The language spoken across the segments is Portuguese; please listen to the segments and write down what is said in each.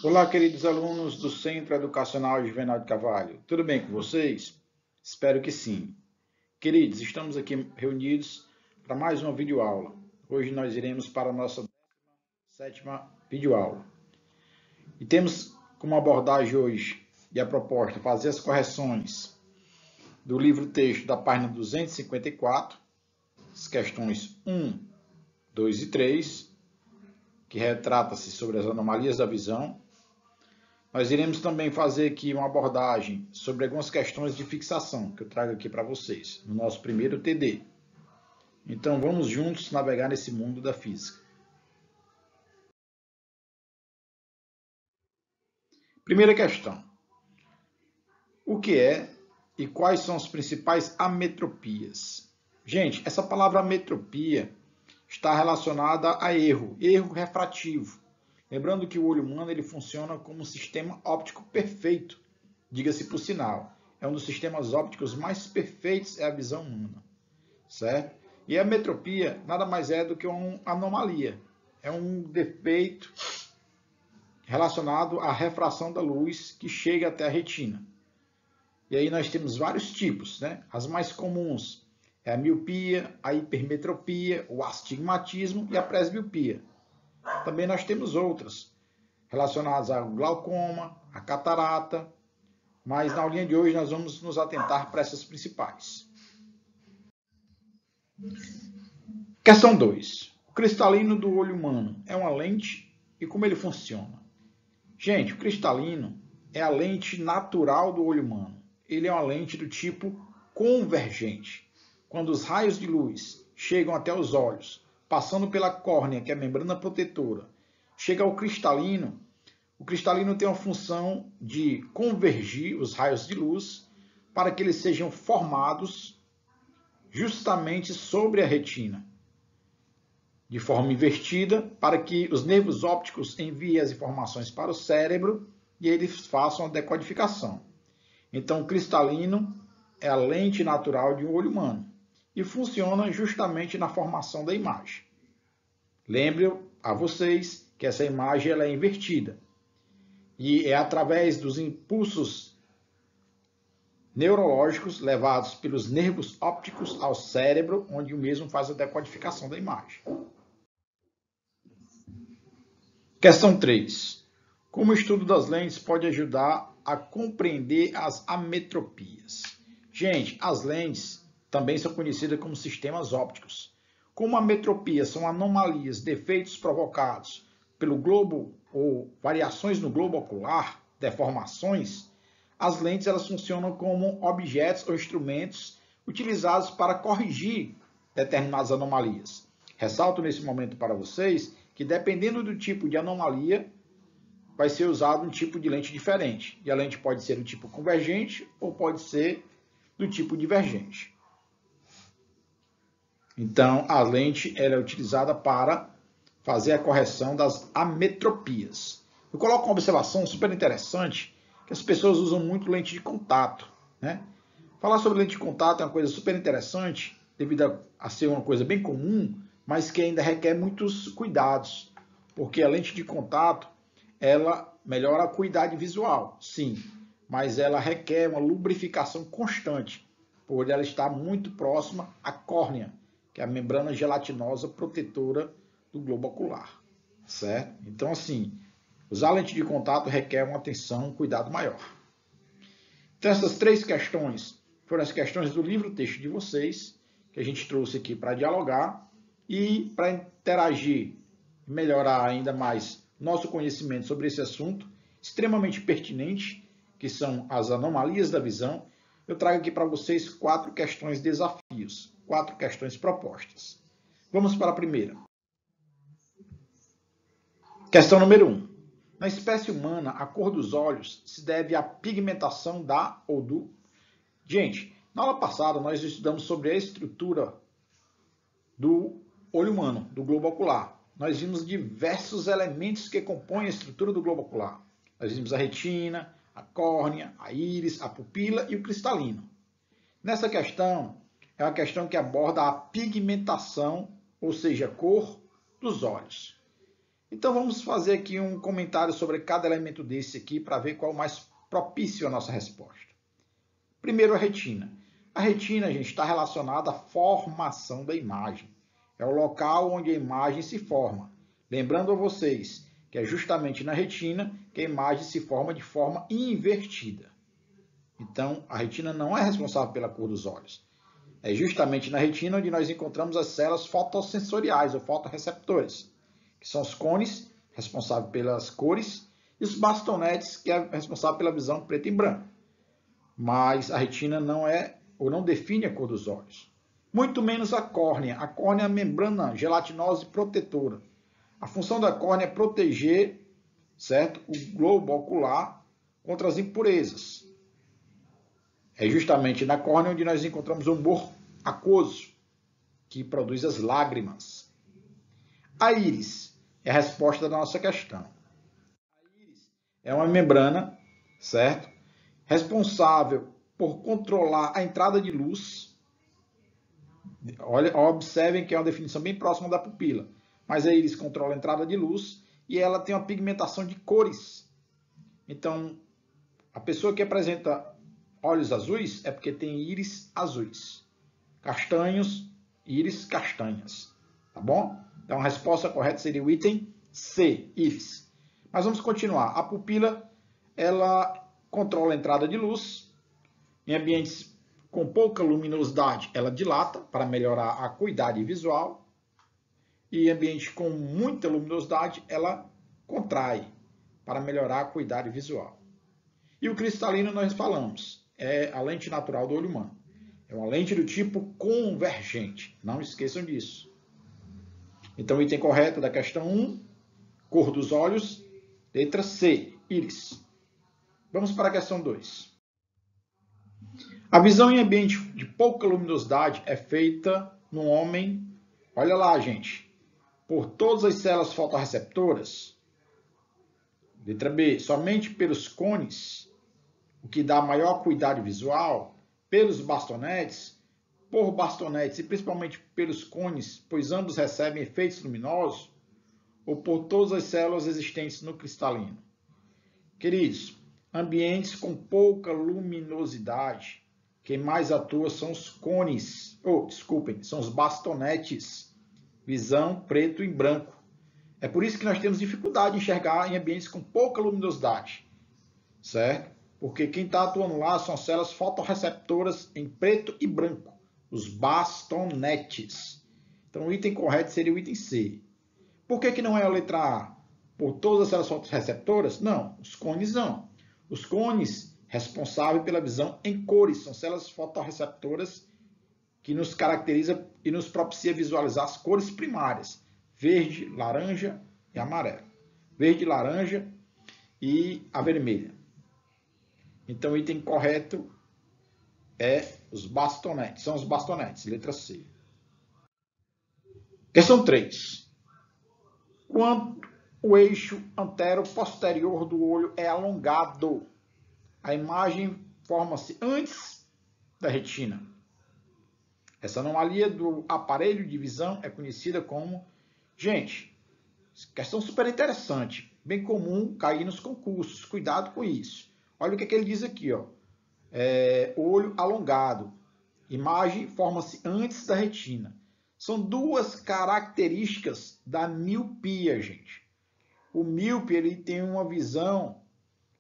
Olá, queridos alunos do Centro Educacional Juvenal de Carvalho. Tudo bem com vocês? Espero que sim. Queridos, estamos aqui reunidos para mais uma videoaula. Hoje nós iremos para a nossa 17ª videoaula. E temos como abordagem hoje e a proposta fazer as correções do livro-texto da página 254, as questões 1, 2 e 3, que retrata-se sobre as anomalias da visão. Nós iremos também fazer aqui uma abordagem sobre algumas questões de fixação, que eu trago aqui para vocês, no nosso primeiro TD. Então, vamos juntos navegar nesse mundo da física. Primeira questão. O que é e quais são as principais ametropias? Gente, essa palavra ametropia está relacionada a erro refrativo. Lembrando que o olho humano ele funciona como um sistema óptico perfeito, diga-se por sinal. É um dos sistemas ópticos mais perfeitos, é a visão humana, certo? E a ametropia nada mais é do que uma anomalia. É um defeito relacionado à refração da luz que chega até a retina. E aí nós temos vários tipos, né? As mais comuns é a miopia, a hipermetropia, o astigmatismo e a presbiopia. Também nós temos outras relacionadas ao glaucoma, a catarata, mas na aulinha de hoje nós vamos nos atentar para essas principais. Questão 2. O cristalino do olho humano é uma lente e como ele funciona? Gente, o cristalino é a lente natural do olho humano. Ele é uma lente do tipo convergente. Quando os raios de luz chegam até os olhos, passando pela córnea, que é a membrana protetora, chega ao cristalino, o cristalino tem a função de convergir os raios de luz para que eles sejam formados justamente sobre a retina, de forma invertida, para que os nervos ópticos enviem as informações para o cérebro e eles façam a decodificação. Então, o cristalino é a lente natural de um olho humano e funciona justamente na formação da imagem. Lembre a vocês que essa imagem ela é invertida e é através dos impulsos neurológicos levados pelos nervos ópticos ao cérebro, onde o mesmo faz a decodificação da imagem. Questão 3. Como o estudo das lentes pode ajudar a compreender as ametropias? Gente, as lentes também são conhecidas como sistemas ópticos. Como ametropias são anomalias, defeitos provocados pelo globo ou variações no globo ocular, deformações, as lentes elas funcionam como objetos ou instrumentos utilizados para corrigir determinadas anomalias. Ressalto nesse momento para vocês que dependendo do tipo de anomalia, vai ser usado um tipo de lente diferente. E a lente pode ser do tipo convergente ou pode ser do tipo divergente. Então, a lente ela é utilizada para fazer a correção das ametropias. Eu coloco uma observação super interessante, que as pessoas usam muito lente de contato, né? Falar sobre lente de contato é uma coisa super interessante, devido a ser uma coisa bem comum, mas que ainda requer muitos cuidados, porque a lente de contato, ela melhora a acuidade visual, sim, mas ela requer uma lubrificação constante, por ela estar muito próxima à córnea, que é a membrana gelatinosa protetora do globo ocular, certo? Então, assim, usar lente de contato requer uma atenção, um cuidado maior. Então, essas 3 questões foram as questões do livro-texto de vocês, que a gente trouxe aqui para dialogar e para interagir e melhorar ainda mais nosso conhecimento sobre esse assunto extremamente pertinente, que são as anomalias da visão. Eu trago aqui para vocês 4 questões desafios, 4 questões propostas. Vamos para a primeira. Questão número 1. Na espécie humana, a cor dos olhos se deve à pigmentação da ou do... Gente, na aula passada nós estudamos sobre a estrutura do olho humano, do globo ocular. Nós vimos diversos elementos que compõem a estrutura do globo ocular. Nós vimos a retina, a córnea, a íris, a pupila e o cristalino. Nessa questão, é uma questão que aborda a pigmentação, ou seja, a cor dos olhos. Então vamos fazer aqui um comentário sobre cada elemento desse aqui para ver qual é o mais propício à nossa resposta. Primeiro, a retina. A retina, gente, está relacionada à formação da imagem. É o local onde a imagem se forma. Lembrando a vocês que é justamente na retina que a imagem se forma de forma invertida. Então, a retina não é responsável pela cor dos olhos. É justamente na retina onde nós encontramos as células fotossensoriais ou fotorreceptores, que são os cones, responsáveis pelas cores, e os bastonetes, que é responsável pela visão preto e branco. Mas a retina não é ou não define a cor dos olhos. Muito menos a córnea. A córnea é a membrana gelatinosa e protetora. A função da córnea é proteger, certo, o globo ocular contra as impurezas. É justamente na córnea onde nós encontramos o humor aquoso, que produz as lágrimas. A íris é a resposta da nossa questão. A íris é uma membrana, certo, responsável por controlar a entrada de luz. Olha, observem que é uma definição bem próxima da pupila. Mas a íris controla a entrada de luz e ela tem uma pigmentação de cores. Então, a pessoa que apresenta olhos azuis é porque tem íris azuis. Castanhos, íris castanhas. Tá bom? Então, a resposta correta seria o item C, íris. Mas vamos continuar. A pupila, ela controla a entrada de luz. Em ambientes com pouca luminosidade, ela dilata para melhorar a acuidade visual. E em ambientes com muita luminosidade, ela contrai para melhorar a acuidade visual. E o cristalino nós falamos, é a lente natural do olho humano. É uma lente do tipo convergente. Não esqueçam disso. Então, o item correto da questão 1, cor dos olhos, letra C, íris. Vamos para a questão 2. A visão em ambiente de pouca luminosidade é feita no homem, olha lá, gente, por todas as células fotorreceptoras. Letra B, somente pelos cones, o que dá maior acuidade visual, pelos bastonetes, por bastonetes e principalmente pelos cones, pois ambos recebem efeitos luminosos, ou por todas as células existentes no cristalino. Queridos, ambientes com pouca luminosidade, quem mais atua são os cones, são os bastonetes, visão preto e branco. É por isso que nós temos dificuldade em enxergar em ambientes com pouca luminosidade, certo? Porque quem está atuando lá são células fotorreceptoras em preto e branco, os bastonetes. Então, o item correto seria o item C. Por que não é a letra A? Por todas as células fotorreceptoras? Não, os cones não. Os cones responsáveis pela visão em cores, são células fotorreceptoras que nos caracteriza e nos propicia visualizar as cores primárias, verde, laranja e amarelo. Verde, laranja e a vermelha. Então, o item correto é os bastonetes. São os bastonetes, letra C. Questão 3. Quando o eixo antero-posterior do olho é alongado, a imagem forma-se antes da retina. Essa anomalia do aparelho de visão é conhecida como... Gente, questão super interessante, bem comum cair nos concursos, cuidado com isso. Olha o que ele diz aqui, ó. Olho alongado, imagem forma-se antes da retina. São duas características da miopia, gente. O míope, ele tem uma visão,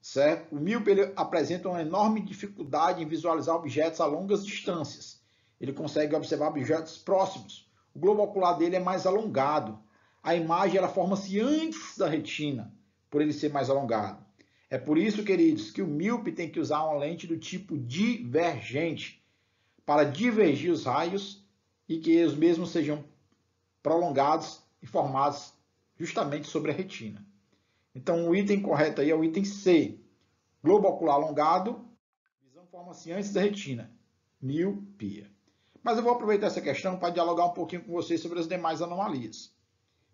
certo? O míope, ele apresenta uma enorme dificuldade em visualizar objetos a longas distâncias. Ele consegue observar objetos próximos. O globo ocular dele é mais alongado. A imagem, ela forma-se antes da retina, por ele ser mais alongado. É por isso, queridos, que o míope tem que usar uma lente do tipo divergente para divergir os raios e que os mesmos sejam prolongados e formados justamente sobre a retina. Então, o item correto aí é o item C. Globo ocular alongado, visão forma-se antes da retina. Miopia. Mas eu vou aproveitar essa questão para dialogar um pouquinho com vocês sobre as demais anomalias.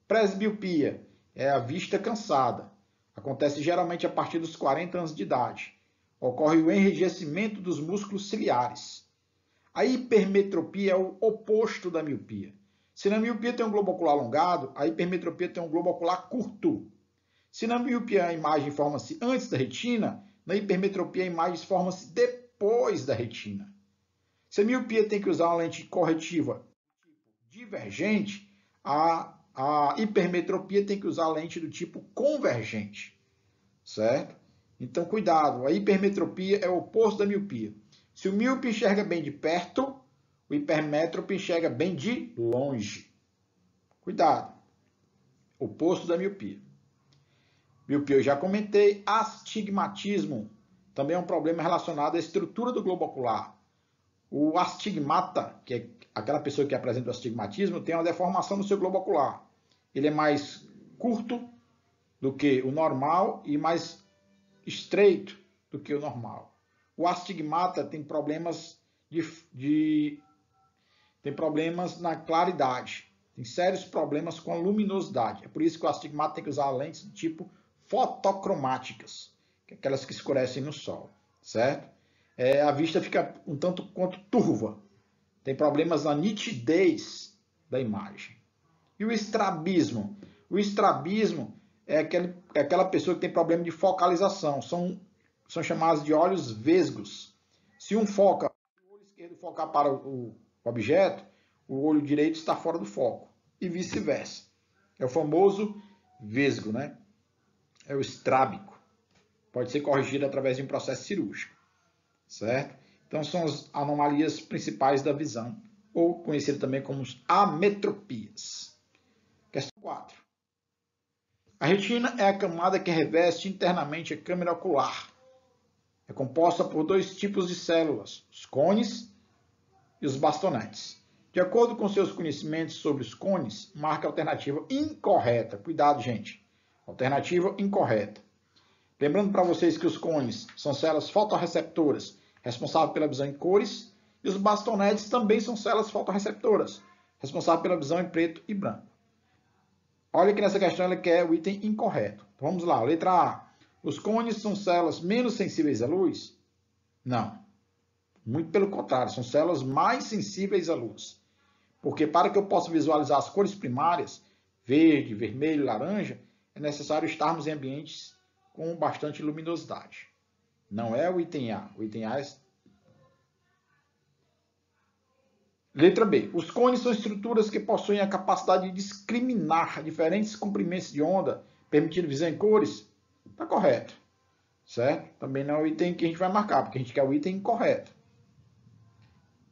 Presbiopia é a vista cansada. Acontece geralmente a partir dos 40 anos de idade. Ocorre o enrijecimento dos músculos ciliares. A hipermetropia é o oposto da miopia. Se na miopia tem um globo ocular alongado, a hipermetropia tem um globo ocular curto. Se na miopia a imagem forma-se antes da retina, na hipermetropia a imagem forma-se depois da retina. Se a miopia tem que usar uma lente corretiva divergente, a hipermetropia tem que usar a lente do tipo convergente, certo? Então, cuidado, a hipermetropia é o oposto da miopia. Se o míope enxerga bem de perto, o hipermétrope enxerga bem de longe. Cuidado, oposto da miopia. Miopia eu já comentei. Astigmatismo também é um problema relacionado à estrutura do globo ocular. O astigmata, que é aquela pessoa que apresenta o astigmatismo, tem uma deformação no seu globo ocular. Ele é mais curto do que o normal e mais estreito do que o normal. O astigmata tem problemas tem problemas na claridade, tem sérios problemas com a luminosidade. É por isso que o astigmata tem que usar lentes do tipo fotocromáticas, que é aquelas que escurecem no sol, certo? A vista fica um tanto quanto turva, tem problemas na nitidez da imagem. E o estrabismo? O estrabismo é aquela pessoa que tem problema de focalização, são chamados de olhos vesgos. Se um foca, o olho esquerdo focar para o objeto, o olho direito está fora do foco, e vice-versa. É o famoso vesgo, né? É o estrábico. Pode ser corrigido através de um processo cirúrgico, certo? Então, são as anomalias principais da visão, ou conhecido também como ametropias. Questão 4. A retina é a camada que reveste internamente a câmara ocular. É composta por dois tipos de células, os cones e os bastonetes. De acordo com seus conhecimentos sobre os cones, marca a alternativa incorreta. Cuidado, gente. Alternativa incorreta. Lembrando para vocês que os cones são células fotorreceptoras, responsáveis pela visão em cores, e os bastonetes também são células fotorreceptoras, responsáveis pela visão em preto e branco. Olha que nessa questão ela quer o item incorreto. Então, vamos lá, letra A. Os cones são células menos sensíveis à luz? Não. Muito pelo contrário, são células mais sensíveis à luz. Porque para que eu possa visualizar as cores primárias, verde, vermelho, laranja, é necessário estarmos em ambientes com bastante luminosidade. Não é o item A. O item A é... Letra B. Os cones são estruturas que possuem a capacidade de discriminar diferentes comprimentos de onda, permitindo visão em cores? Está correto. Certo? Também não é o item que a gente vai marcar, porque a gente quer o item incorreto.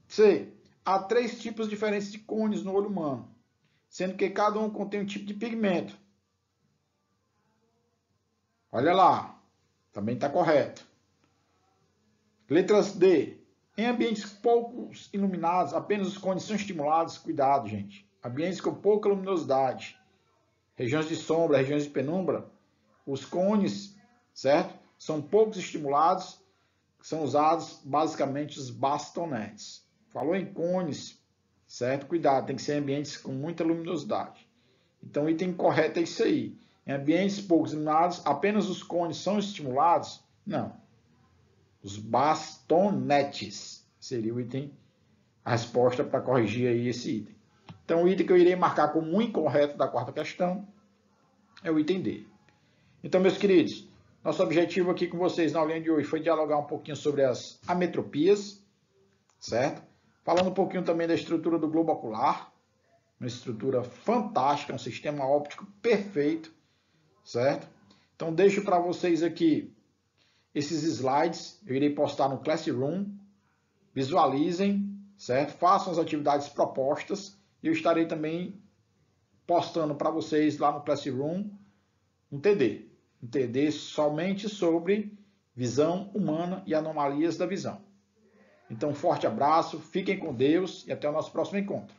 C. Há 3 tipos diferentes de cones no olho humano, sendo que cada um contém um tipo de pigmento. Olha lá. Também está correto. Letras D. Em ambientes pouco iluminados, apenas os cones são estimulados. Cuidado, gente. Ambientes com pouca luminosidade, regiões de sombra, regiões de penumbra, os cones, certo? São poucos estimulados, são usados basicamente os bastonetes. Falou em cones, certo? Cuidado, tem que ser em ambientes com muita luminosidade. Então, o item correto é isso aí. Em ambientes pouco iluminados, apenas os cones são estimulados? Não. Os bastonetes seria o item, a resposta para corrigir aí esse item. Então, o item que eu irei marcar como incorreto da quarta questão é o item D. Então, meus queridos, nosso objetivo aqui com vocês na aulinha de hoje foi dialogar um pouquinho sobre as ametropias, certo? Falando um pouquinho também da estrutura do globo ocular, uma estrutura fantástica, um sistema óptico perfeito, certo? Então, deixo para vocês aqui esses slides, eu irei postar no Classroom, visualizem, certo? Façam as atividades propostas e eu estarei também postando para vocês lá no Classroom um TD somente sobre visão humana e anomalias da visão. Então, um forte abraço, fiquem com Deus e até o nosso próximo encontro.